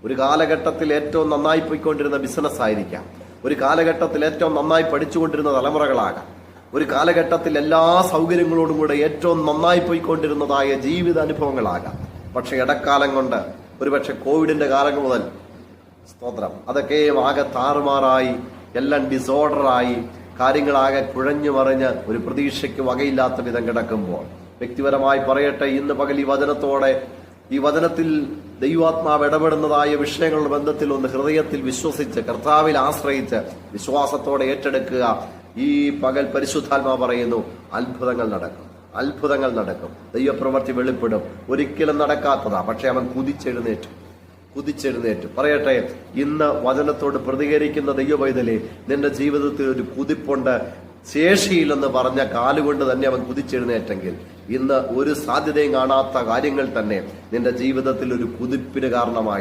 ഒരു കാലഘട്ടത്തിൽ ഏറ്റവും നന്നായി പോയിക്കൊണ്ടിരുന്ന ബിസിനസ് ആയിരിക്കാം, ഒരു കാലഘട്ടത്തിൽ ഏറ്റവും നന്നായി പഠിച്ചുകൊണ്ടിരുന്ന തലമുറകളാകാം, ഒരു കാലഘട്ടത്തിൽ എല്ലാ സൗകര്യങ്ങളോടും കൂടെ ഏറ്റവും നന്നായി പോയിക്കൊണ്ടിരുന്നതായ ജീവിത അനുഭവങ്ങളാകാം. പക്ഷെ ഇടക്കാലം കൊണ്ട് ഒരുപക്ഷെ കോവിഡിന്റെ കാലം മുതൽ സ്തോത്രം അതൊക്കെ ആകെ താറുമാറായി, എല്ലാം ഡിസോർഡറായി, കാര്യങ്ങളാകെ കുഴഞ്ഞു മറിഞ്ഞ് ഒരു പ്രതീക്ഷയ്ക്ക് വകയില്ലാത്ത വിധം കിടക്കുമ്പോൾ വ്യക്തിപരമായി പറയട്ടെ, ഇന്ന് പകൽ ഈ വചനത്തിൽ ദൈവാത്മാവ് ഇടപെടുന്നതായ വിഷയങ്ങളുടെ ബന്ധത്തിൽ ഒന്ന് ഹൃദയത്തിൽ വിശ്വസിച്ച് കർത്താവിൽ ആശ്രയിച്ച് വിശ്വാസത്തോടെ ഏറ്റെടുക്കുക. ഈ പകൽ പരിശുദ്ധാത്മാവ് പറയുന്നു, അത്ഭുതങ്ങൾ നടക്കും, അത്ഭുതങ്ങൾ നടക്കും, ദൈവപ്രവൃത്തി വെളിപ്പെടും. ഒരിക്കലും നടക്കാത്തതാ, പക്ഷെ അവൻ കുതിച്ചെഴുന്നേറ്റു. പറയട്ടെ, ഇന്ന് വചനത്തോട് പ്രതികരിക്കുന്ന ദൈവപൈതലേ, നിന്റെ ജീവിതത്തിൽ ഒരു കുതിപ്പുണ്ട്, ശേഷിയില്ലെന്ന് പറഞ്ഞ കാലുകൊണ്ട് തന്നെ അവൻ കുതിച്ചെഴുന്നേറ്റെങ്കിൽ ഇന്ന് ഒരു സാധ്യതയും കാണാത്ത കാര്യങ്ങൾ തന്നെ നിന്റെ ജീവിതത്തിൽ ഒരു കുതിപ്പിന് കാരണമായി